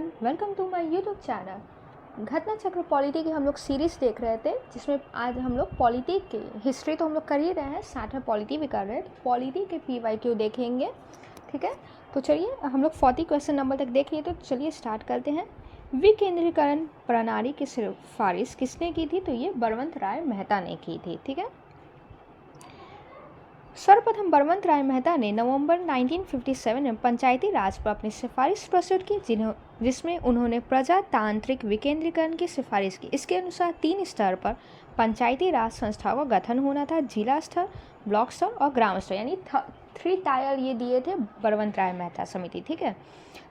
Everyone, welcome to my YouTube channel. Ghatna Chakra polity की हम लोग सीरीज़ देख रहे थे, जिसमें आज हम लोग पॉलिटी के हिस्ट्री तो हम लोग कर ही रहे हैं, साथ में पॉलिटी भी कर रहे हैं। तो पॉलिटी के PYQ देखेंगे, ठीक है। तो चलिए हम लोग 40 क्वेश्चन नंबर तक देख लिए, तो चलिए स्टार्ट करते हैं। विकेंद्रीकरण प्रणाली की सिफारिश किसने की थी? तो ये बलवंत राय मेहता ने की थी, ठीक है। सर्वप्रथम बलवंत राय मेहता ने नवंबर 1957 में पंचायती राज पर अपनी सिफारिश प्रस्तुत की, जिसमें उन्होंने प्रजातांत्रिक विकेंद्रीकरण की सिफारिश की। इसके अनुसार 3 स्तर पर पंचायती राज संस्थाओं का गठन होना था: जिला स्तर, ब्लॉक स्तर और ग्राम स्तर, यानी 3 टायर ये दिए थे बलवंत राय मेहता समिति, ठीक है।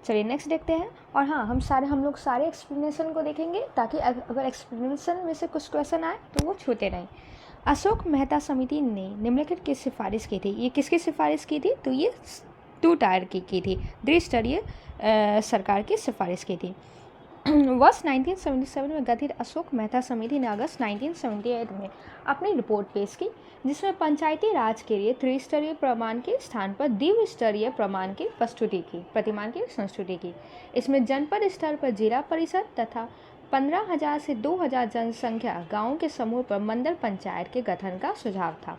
चलिए नेक्स्ट देखते हैं। और हाँ, हम लोग सारे एक्सप्लेनेशन को देखेंगे, ताकि अगर एक्सप्लेनेशन में से कुछ क्वेश्चन आए तो वो छूटे नहीं। अशोक मेहता समिति ने निम्नलिखित की सिफारिश की थी। ये किसकी सिफारिश की थी? तो ये 2 टायर की थी, द्विस्तरीय सरकार की सिफारिश की थी। वर्ष 1977 में गठित अशोक मेहता समिति ने अगस्त 1978 में अपनी रिपोर्ट पेश की, जिसमें पंचायती राज के लिए त्रिस्तरीय प्रमाण के स्थान पर द्विस्तरीय प्रमाण की प्रतिमान की संस्तुति की। इसमें जनपद स्तर पर जिला परिषद तथा 15,000 से 2,000 जनसंख्या गांवों के समूह पर मंडल पंचायत के गठन का सुझाव था।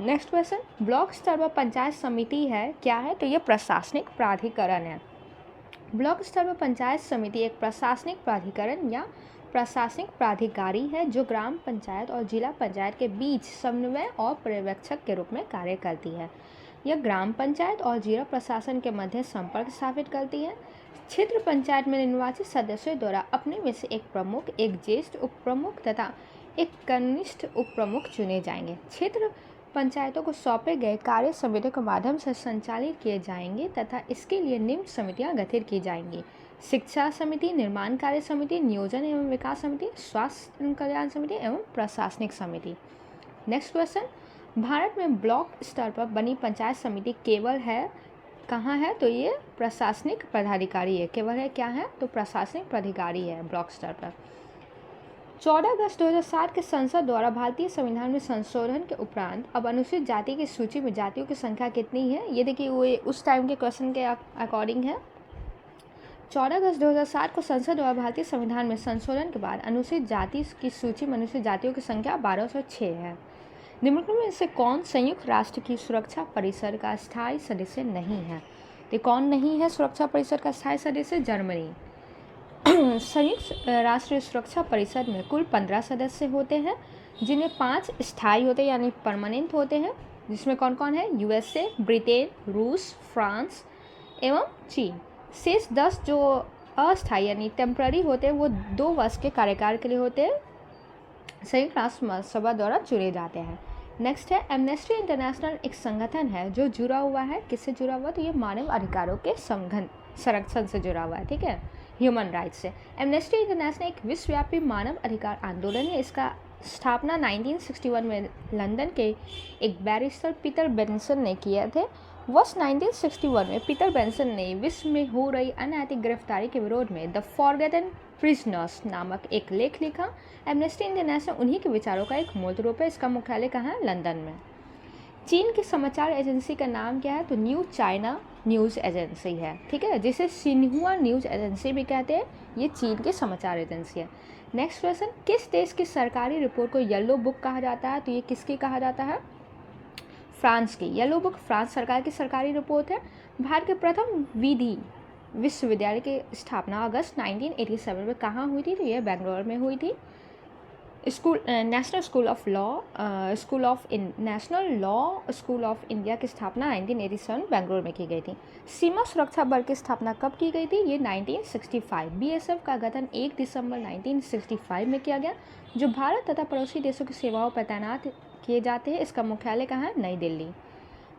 नेक्स्ट क्वेश्चन, ब्लॉक स्तर पर पंचायत समिति है क्या है? तो ये प्रशासनिक प्राधिकरण है। ब्लॉक स्तर पर पंचायत समिति एक प्रशासनिक प्राधिकरण या प्रशासनिक प्राधिकारी है, जो ग्राम पंचायत और जिला पंचायत के बीच समन्वय और पर्यवेक्षक के रूप में कार्य करती है। यह ग्राम पंचायत और जिला प्रशासन के मध्य संपर्क स्थापित करती है। क्षेत्र पंचायत में निर्वाचित सदस्यों द्वारा अपने में से एक प्रमुख, एक ज्येष्ठ उप प्रमुख तथा एक कनिष्ठ उप प्रमुख चुने जाएंगे। क्षेत्र पंचायतों को सौंपे गए कार्य समितियों के माध्यम से संचालित किए जाएंगे तथा इसके लिए निम्न समितियां गठित की जाएंगी: शिक्षा समिति, निर्माण कार्य समिति, नियोजन एवं विकास समिति, स्वास्थ्य एवं कल्याण समिति एवं प्रशासनिक समिति। नेक्स्ट क्वेश्चन, भारत में ब्लॉक स्तर पर बनी पंचायत समिति केवल है कहाँ है? तो ये प्रशासनिक पदाधिकारी है। केवल है क्या है? तो प्रशासनिक पदाधिकारी है ब्लॉक स्तर पर। 14 अगस्त 2007 के संसद द्वारा भारतीय संविधान में संशोधन के उपरांत अब अनुसूचित जाति की सूची में जातियों की संख्या कितनी है? ये देखिए, वो उस टाइम के क्वेश्चन के अकॉर्डिंग है। 14 अगस्त 2007 को संसद द्वारा भारतीय संविधान में संशोधन के बाद अनुसूचित जाति की सूची में अनुसूचित जातियों की संख्या 1206 है। निम्नलिखित में से कौन संयुक्त राष्ट्र की सुरक्षा परिषद का स्थायी सदस्य नहीं है? तो कौन नहीं है सुरक्षा परिषद का स्थायी सदस्य? जर्मनी। संयुक्त राष्ट्र सुरक्षा परिषद में कुल 15 सदस्य होते हैं, जिनमें 5 स्थायी होते हैं यानी परमानेंट होते हैं, जिसमें कौन कौन है? USA, ब्रिटेन, रूस, फ्रांस एवं चीन। शेष 10 जो अस्थायी यानी टेम्पररी होते हैं, वो 2 वर्ष के कार्यकाल के लिए होते हैं, संयुक्त राष्ट्र महासभा द्वारा चुने जाते हैं। नेक्स्ट है, एमनेस्टी इंटरनेशनल एक संगठन है जो जुड़ा हुआ है, किससे जुड़ा हुआ? तो ये मानव अधिकारों के संरक्षण से जुड़ा हुआ है, ठीक है, ह्यूमन राइट्स से। एमनेस्टी इंटरनेशनल एक विश्वव्यापी मानव अधिकार आंदोलन है। इसका स्थापना 1961 में लंदन के एक बैरिस्टर पीटर बेंसन ने किए थे। वर्ष 1961 में पीटर बेंसन ने विश्व में हो रही अनैतिक गिरफ्तारी के विरोध में द फॉरगेटन प्रिजनर्स नामक एक लेख लिखा। एमनेस्टी इंटरनेशनल उन्हीं के विचारों का एक मूल रूप है। इसका मुख्यालय कहाँ है? लंदन में। चीन की समाचार एजेंसी का नाम क्या है? तो न्यू चाइना न्यूज़ एजेंसी है, ठीक है, जिसे सिन्हुआ न्यूज़ एजेंसी भी कहते हैं। ये चीन की समाचार एजेंसी है। नेक्स्ट क्वेश्चन, किस देश की सरकारी रिपोर्ट को येलो बुक कहा जाता है? तो ये किसकी कहा जाता है? फ्रांस की। येलो बुक फ्रांस सरकार की सरकारी रिपोर्ट है। भारत के प्रथम विधि विश्वविद्यालय की स्थापना अगस्त 1987 में कहाँ हुई थी? तो यह बेंगलोर में हुई थी। नेशनल स्कूल ऑफ इंडिया की स्थापना 1987 बेंगलोर में की गई थी। सीमा सुरक्षा बल की स्थापना कब की गई थी? ये 1965। BSF का गठन 1 दिसंबर 1965 में किया गया, जो भारत तथा पड़ोसी देशों की सेवाओं पर तैनात किए जाते हैं। इसका मुख्यालय कहाँ है? नई दिल्ली।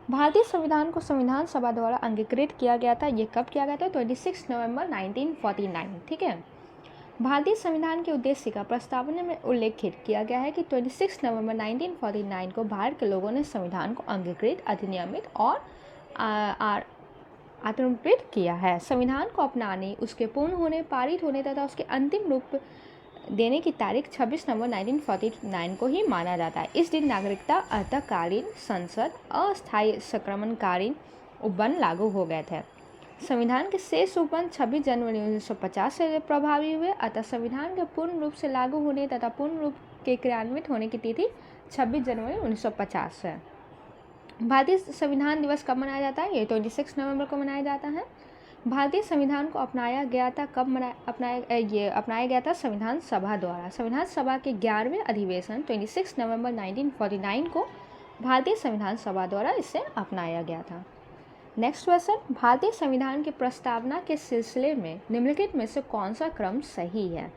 भारतीय संविधान को संविधान सभा द्वारा अंगीकृत किया गया था। ये कब किया गया था? 26 नवंबर 1949, ठीक है। भारतीय संविधान के उद्देश्य का प्रस्तावना में उल्लेखित किया गया है कि 26 नवंबर 1949 को भारत के लोगों ने संविधान को अंगीकृत, अधिनियमित और आत्मनिर्भर किया है। संविधान को अपनाने, उसके पूर्ण होने, पारित होने तथा उसके अंतिम रूप देने की तारीख 26 नवंबर 1949 को ही माना जाता है। इस दिन नागरिकता अर्थकालीन संसद अस्थायी संक्रमणकालीन उपबंध लागू हो गए थे। संविधान के शेष उपबंध 26 जनवरी 1950 से प्रभावी हुए, अतः संविधान के पूर्ण रूप से लागू होने तथा पूर्ण रूप के क्रियान्वित होने की तिथि 26 जनवरी 1950 है। भारतीय संविधान दिवस कब मनाया जाता है? ये 26 नवंबर को मनाया जाता है। भारतीय संविधान को अपनाया गया था कब? अपनाया गया था संविधान सभा द्वारा। संविधान सभा के 11वें अधिवेशन 26 नवंबर 1949 को भारतीय संविधान सभा द्वारा इसे अपनाया गया था। नेक्स्ट क्वेश्चन, भारतीय संविधान की प्रस्तावना के सिलसिले में निम्नलिखित में से कौन सा क्रम सही है?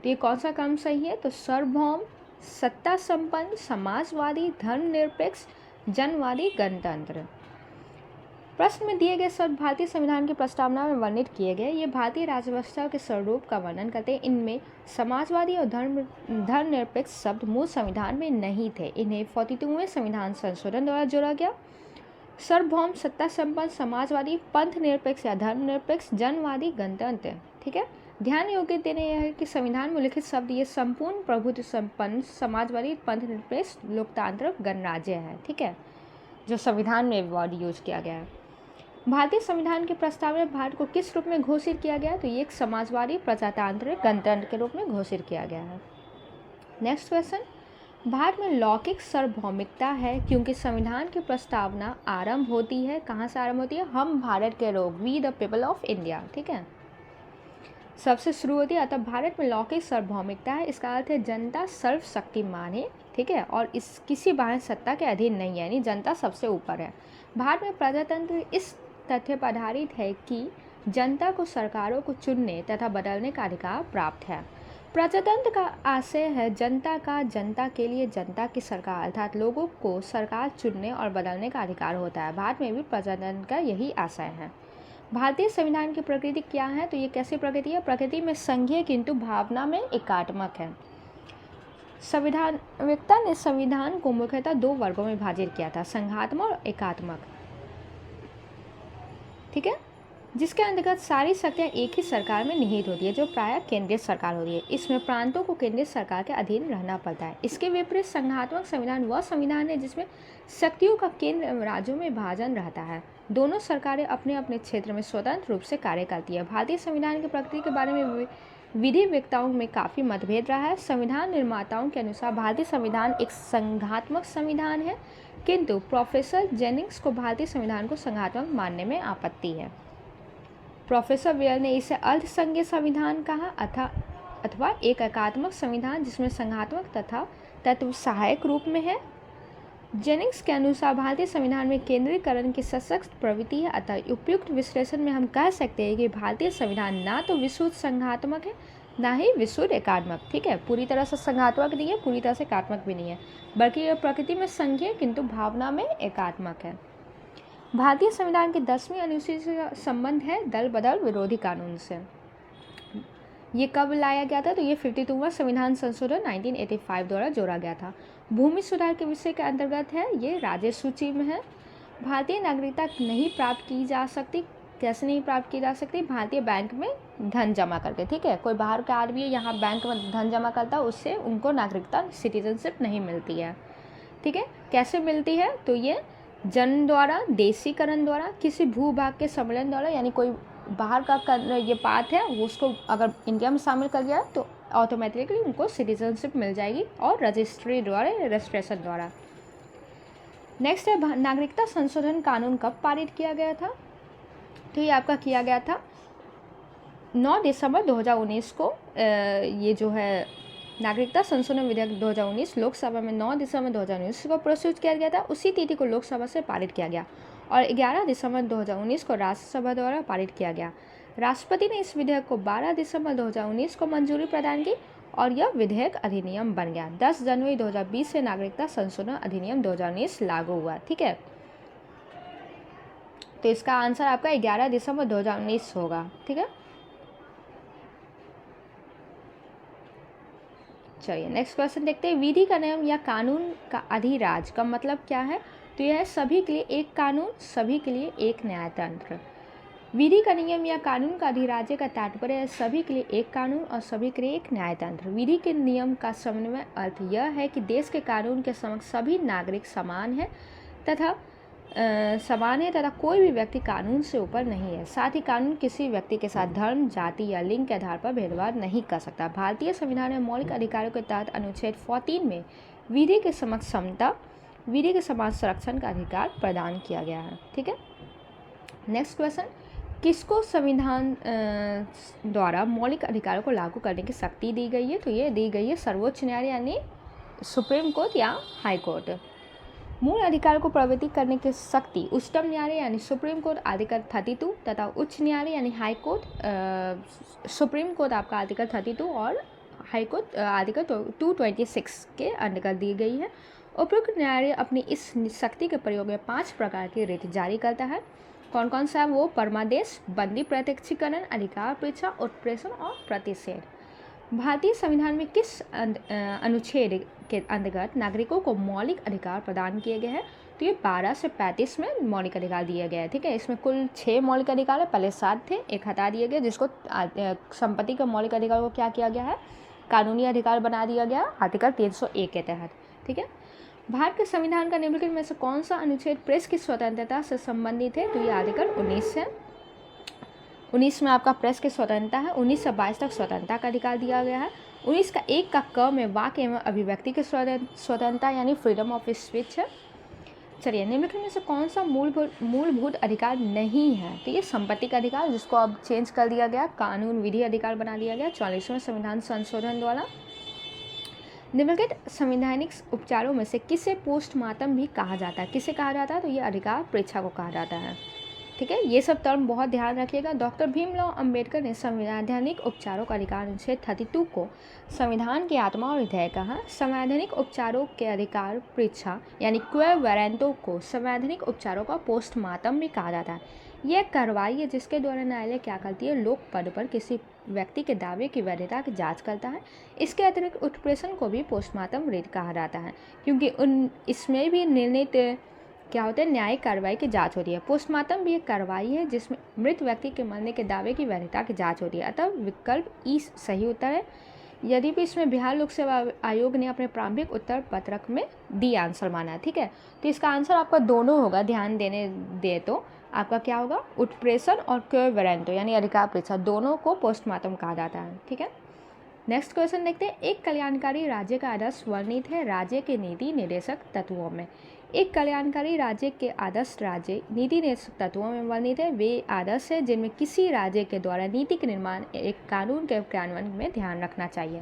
तो ये कौन सा क्रम सही है? तो सार्वभौम, सत्ता संपन्न, समाजवादी, धर्मनिरपेक्ष, जनवादी, गणतंत्र। प्रश्न में दिए गए शब्द भारतीय संविधान की प्रस्तावना में वर्णित किए गए ये भारतीय राज्यव्यवस्था के स्वरूप का वर्णन करते हैं। इनमें समाजवादी और धर्मनिरपेक्ष शब्द मूल संविधान में नहीं थे। इन्हें 42वें संविधान संशोधन द्वारा जोड़ा गया। सार्वभौम, सत्ता संपन्न, समाजवादी, पंथ निरपेक्ष या धर्मनिरपेक्ष, जनवादी, गणतंत्र। ठीक है, ध्यान योग्य देने यह है कि संविधान में लिखित शब्द ये संपूर्ण प्रभुत्व संपन्न, समाजवादी, पंथ निरपेक्ष, लोकतांत्रिक, गणराज्य है। ठीक है, जो संविधान में वर्ड यूज किया गया है। भारतीय संविधान के प्रस्ताव में भारत को किस रूप में घोषित किया गया? तो ये एक समाजवादी, प्रजातांत्रिक, गणतंत्र के रूप में घोषित किया गया है। नेक्स्ट क्वेश्चन, भारत में लौकिक सार्वभौमिकता है क्योंकि संविधान की प्रस्तावना आरंभ होती है, कहाँ से आरंभ होती है? हम भारत के लोग, we the people of India. ठीक है, सबसे शुरू होती है। अतः भारत में लौकिक सार्वभौमिकता है, इसका अर्थ है जनता सर्वशक्तिमान है। ठीक है, और इस किसी बाह्य सत्ता के अधीन नहीं है, यानी जनता सबसे ऊपर है। भारत में प्रजातंत्र इस तथ्य पर आधारित है कि जनता को सरकारों को चुनने तथा बदलने का अधिकार प्राप्त है। प्रजातंत्र का आशय है जनता का, जनता के लिए जनता की सरकार, अर्थात लोगों को सरकार चुनने और बदलने का अधिकार होता है। भारत में भी प्रजातंत्र का यही आशय है। भारतीय संविधान की प्रकृति क्या है? तो ये कैसी प्रकृति है? प्रकृति में संघीय किंतु भावना में एकात्मक है। संविधानवेत्ता ने संविधान को मुख्यतः दो वर्गों में विभाजित किया था, संघात्मक और एकात्मक। ठीक है, जिसके अंतर्गत सारी शक्तियाँ एक ही सरकार में निहित होती है, जो प्रायः केंद्रीय सरकार होती है। इसमें प्रांतों को केंद्रीय सरकार के अधीन रहना पड़ता है। इसके विपरीत संघात्मक संविधान वह संविधान है जिसमें शक्तियों का केंद्र एवं राज्यों में विभाजन रहता है। दोनों सरकारें अपने अपने क्षेत्र में स्वतंत्र रूप से कार्य करती है। भारतीय संविधान की प्रकृति के बारे में विधि वक्ताओं में काफ़ी मतभेद रहा है। संविधान निर्माताओं के अनुसार भारतीय संविधान एक संघात्मक संविधान है, किंतु प्रोफेसर जेनिंग्स को भारतीय संविधान को संघात्मक मानने में आपत्ति है। प्रोफेसर वेयर ने इसे अर्धसंघीय संविधान कहा अथवा एक एकात्मक संविधान जिसमें संघात्मक तथा तत्व सहायक रूप में है। जेनिंग्स के अनुसार भारतीय संविधान में केंद्रीकरण की सशक्त प्रवृत्ति है। अतः उपयुक्त विश्लेषण में हम कह सकते हैं कि भारतीय संविधान ना तो विशुद्ध संघात्मक है, ना ही विशुद्ध एकात्मक। ठीक है, पूरी तरह से संघात्मक नहीं है, पूरी तरह से एकात्मक भी नहीं है, बल्कि यह प्रकृति में संघीय किंतु भावना में एकात्मक है। भारतीय संविधान के 10वीं अनुसूची का संबंध है दल बदल विरोधी कानून से। ये कब लाया गया था? तो ये 52वां संविधान संशोधन 1985 द्वारा जोड़ा गया था। भूमि सुधार के विषय के अंतर्गत है, ये राज्य सूची में है। भारतीय नागरिकता नहीं प्राप्त की जा सकती। कैसे नहीं प्राप्त की जा सकती? भारतीय बैंक में धन जमा करके। ठीक है, कोई बाहर का आदमी यहाँ बैंक में धन जमा करता है, उससे उनको नागरिकता, सिटीजनशिप नहीं मिलती है। ठीक है, कैसे मिलती है? तो ये जन्म द्वारा, देशीकरण द्वारा, किसी भूभाग के सम्मेलन द्वारा, यानी कोई बाहर का ये पार्ट है वो उसको अगर इंडिया में शामिल कर दिया तो ऑटोमेटिकली उनको सिटीजनशिप मिल जाएगी, और रजिस्ट्री द्वारा, रजिस्ट्रेशन द्वारा। नेक्स्ट है नागरिकता संशोधन कानून कब पारित किया गया था? तो ये आपका किया गया था 9 दिसंबर 2019 को। ये जो है नागरिकता संशोधन विधेयक 2019 लोकसभा में 9 दिसंबर 2019 को प्रस्तुत किया गया था। उसी तिथि को लोकसभा से पारित किया गया और 11 दिसंबर 2019 को राज्यसभा द्वारा पारित किया गया। राष्ट्रपति ने इस विधेयक को 12 दिसंबर 2019 को मंजूरी प्रदान की और यह विधेयक अधिनियम बन गया। 10 जनवरी 2020 से नागरिकता संशोधन अधिनियम 2019 लागू हुआ। ठीक है, तो इसका आंसर आपका 11 दिसंबर 2019 होगा। ठीक है, चलिए नेक्स्ट क्वेश्चन देखते हैं। विधि का नियम या कानून का अधिराज का मतलब क्या है? तो यह है सभी के लिए एक कानून, सभी के लिए एक न्यायतंत्र। विधि का नियम या कानून का अधिराज्य का तात्पर्य है सभी के लिए एक कानून और सभी के लिए एक न्यायतंत्र। विधि के नियम का समन्वय अर्थ यह है कि देश के कानून के समक्ष सभी नागरिक समान हैं तथा समान है तथा कोई भी व्यक्ति कानून से ऊपर नहीं है। साथ ही कानून किसी व्यक्ति के साथ धर्म, जाति या लिंग के आधार पर भेदभाव नहीं कर सकता। भारतीय संविधान में मौलिक अधिकारों के तहत अनुच्छेद 14 में विधि के समक्ष समता, विधि के समान संरक्षण का अधिकार प्रदान किया गया है। ठीक है, नेक्स्ट क्वेश्चन, किसको संविधान द्वारा मौलिक अधिकारों को लागू करने की शक्ति दी गई है? तो ये दी गई है सर्वोच्च न्यायालय यानी सुप्रीम कोर्ट या हाई कोर्ट। मूल अधिकार को प्रवर्तित करने की शक्ति उच्चतम न्यायालय यानी सुप्रीम कोर्ट आर्टिकल 32 तथा उच्च न्यायालय यानी हाई कोर्ट, सुप्रीम कोर्ट आपका आर्टिकल 32 और हाई कोर्ट आर्टिकल 226 के अंतर्गत दी गई है। उपयुक्त न्यायालय अपनी इस शक्ति के प्रयोग में 5 प्रकार की रीति जारी करता है। कौन कौन सा है वो? परमादेश, बंदी प्रत्यक्षीकरण, अधिकार परीक्षा, उत्प्रेषण और प्रतिषेध। भारतीय संविधान में किस अनुच्छेद के अंतर्गत नागरिकों को मौलिक अधिकार प्रदान किए गए हैं? तो ये 12 से 35 में मौलिक अधिकार दिए गए हैं। ठीक है, इसमें कुल 6 मौलिक अधिकार है, पहले 7 थे, एक हटा दिए गए, जिसको संपत्ति के मौलिक अधिकार को क्या किया गया है? कानूनी अधिकार बना दिया गया आर्टिकल 301 के तहत। ठीक है, भारत के संविधान का निम्नलिखित में से कौन सा अनुच्छेद प्रेस की स्वतंत्रता से संबंधित है? तो ये आर्टिकल 19 है। 19 में आपका प्रेस की स्वतंत्रता है। 19 से 22 तक स्वतंत्रता का अधिकार दिया गया है। 19 का 1 का क में वाक्य एवं अभिव्यक्ति की स्वतंत्रता यानी फ्रीडम ऑफ स्पीच है। चलिए, निम्नलिखित में से कौन सा मूलभूत अधिकार नहीं है? तो ये संपत्ति का अधिकार, जिसको अब चेंज कर दिया गया, कानून विधि अधिकार बना दिया गया 44वें संविधान संशोधन द्वारा। निम्नलिखित संवैधानिक उपचारों में से किसे पोस्टमार्टम भी कहा जाता है? किसे कहा जाता है? तो ये अधिकार परीक्षा को कहा जाता है। ठीक है, ये सब टर्म बहुत ध्यान रखिएगा। डॉक्टर भीमराव अंबेडकर ने संवैधानिक उपचारों का अधिकार अनुच्छेद 32 को संविधान की आत्मा और हृदय कहा। संवैधानिक उपचारों के अधिकार परीक्षा यानी क्वे वारंटों को संवैधानिक उपचारों का पोस्टमार्टम भी कहा जाता है। यह कार्रवाई है जिसके द्वारा न्यायालय क्या करती है? लोक पद पर किसी व्यक्ति के दावे की वैधता की जांच करता है। इसके अतिरिक्त उत्प्रेषण को भी पोस्टमार्टम रीत कहा जाता है, क्योंकि इसमें भी निर्णित क्या होता है? न्यायिक कार्रवाई की जांच होती है। पोस्टमार्टम भी एक कार्रवाई है जिसमें मृत व्यक्ति के मरने के दावे की वैधता की जांच होती है। अतः विकल्प ई सही उत्तर है। यदि भी इसमें बिहार लोक सेवा आयोग ने अपने प्रारंभिक उत्तर पत्रक में डी आंसर माना है। ठीक है, तो इसका आंसर आपका दोनों होगा, ध्यान देने दे तो आपका क्या होगा? उत्प्रेषण और क्वे वारंटो यानी अधिकार परीक्षा, दोनों को पोस्टमार्टम कहा जाता है। ठीक है, नेक्स्ट क्वेश्चन देखते हैं। एक कल्याणकारी राज्य का आदर्श वर्णित है राज्य के नीति निर्देशक तत्वों में। एक कल्याणकारी राज्य के आदर्श राज्य नीति निर्देशक तत्वों में वर्णित है वे आदर्श है जिनमें किसी राज्य के द्वारा नीति के निर्माण एक कानून के क्रियान्वयन में ध्यान रखना चाहिए।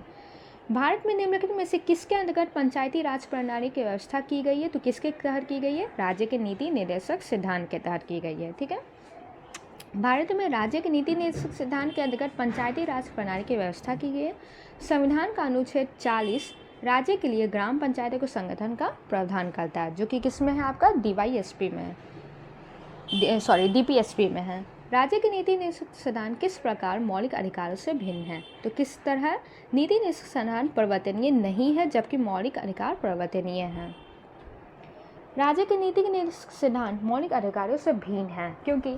भारत में निम्नलिखित में से किसके अंतर्गत पंचायती राज प्रणाली की व्यवस्था की गई है? तो किसके तहत की गई है? राज्य के नीति निर्देशक सिद्धांत के तहत की गई है। ठीक है, भारत में राज्य के नीति निर्देशक सिद्धांत के अंतर्गत पंचायती राज प्रणाली की व्यवस्था की गई है। संविधान का अनुच्छेद 40 राज्य के लिए ग्राम पंचायतों के संगठन का प्रावधान करता है, जो कि किस में है? आपका DYSP में है, DPSP में है। राज्य की नीति निर्देशक सिद्धांत किस प्रकार मौलिक अधिकारों से भिन्न है? तो किस तरह नीति निर्देशक सिद्धांत परिवर्तनीय नहीं है जबकि मौलिक अधिकार परिवर्तनीय है। राज्य के नीति निर्देशक सिद्धांत मौलिक अधिकारों से भिन्न है क्योंकि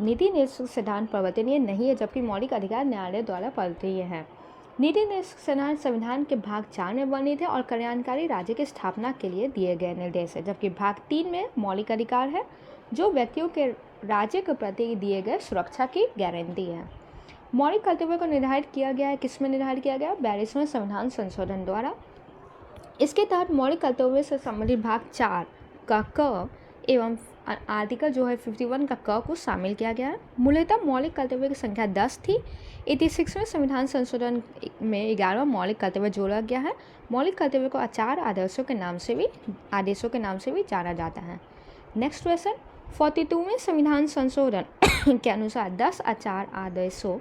नीति निर्देशक सिद्धांत परिवर्तनीय नहीं है जबकि मौलिक अधिकार न्यायालय द्वारा परिवर्तनीय है। नीति निर्देशक सिद्धांत संविधान के भाग 4 में वर्णित है और कल्याणकारी राज्य की स्थापना के लिए दिए गए निर्देश है, जबकि भाग 3 में मौलिक अधिकार है जो व्यक्तियों के राज्य के प्रति दिए गए सुरक्षा की गारंटी है। मौलिक कर्तव्यों को निर्धारित किया गया है, किसमें निर्धारित किया गया? 42वें संविधान संशोधन द्वारा। इसके तहत मौलिक कर्तव्यों से संबंधित भाग 4 का क एवं आर्टिकल जो है 51 का क को शामिल किया गया है। मूलतः मौलिक कर्तव्यों की संख्या 10 थी। 86वें संविधान संशोधन में 11वां मौलिक कर्तव्य जोड़ा गया है। मौलिक कर्तव्यों को आचार आदेशों के नाम से भी जाना जाता है। नेक्स्ट क्वेश्चन, 42वें संविधान संशोधन के अनुसार 10 आचार आदेशों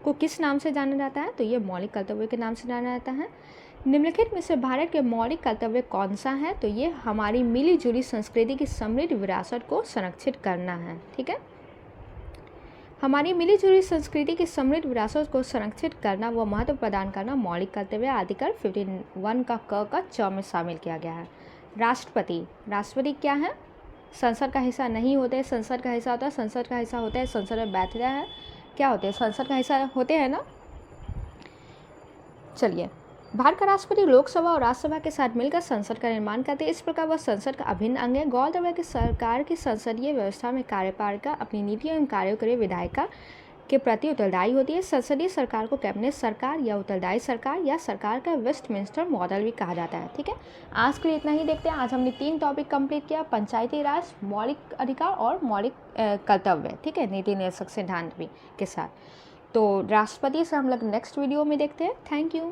को किस नाम से जाना जाता है? तो ये मौलिक कर्तव्य के नाम से जाना जाता है। निम्नलिखित में से भारत के मौलिक कर्तव्य कौन सा है? तो ये हमारी मिली जुली संस्कृति की समृद्ध विरासत को संरक्षित करना है। ठीक है, हमारी मिली जुली संस्कृति की समृद्ध विरासत को संरक्षित करना व महत्व प्रदान करना मौलिक कर्तव्य आर्टिकल 51 का क च में शामिल किया गया है। राष्ट्रपति क्या है? संसद का हिस्सा नहीं होते, संसद का हिस्सा होता है, संसद का हिस्सा होता है, संसद में बैठता है, क्या होते हैं? संसद का हिस्सा होते हैं ना। चलिए, भारत का राष्ट्रपति लोकसभा और राज्यसभा के साथ मिलकर संसद का निर्माण करते हैं। इस प्रकार वह संसद का अभिन्न अंग है। गौरतलब है कि सरकार की संसदीय व्यवस्था में कार्यपालिका अपनी नीतियों एवं कार्यों के लिए विधायिका के प्रति उत्तरदायी होती है। संसदीय सरकार को कैबिनेट सरकार या उत्तरदायी सरकार या सरकार का वेस्टमिंस्टर मॉडल भी कहा जाता है। ठीक है, आज के लिए इतना ही। देखते हैं, आज हमने 3 टॉपिक कंप्लीट किया, पंचायती राज, मौलिक अधिकार और मौलिक कर्तव्य। ठीक है, नीति निरसक सिद्धांत भी के साथ। तो राष्ट्रपति से हम लोग नेक्स्ट वीडियो में देखते हैं। Thank you.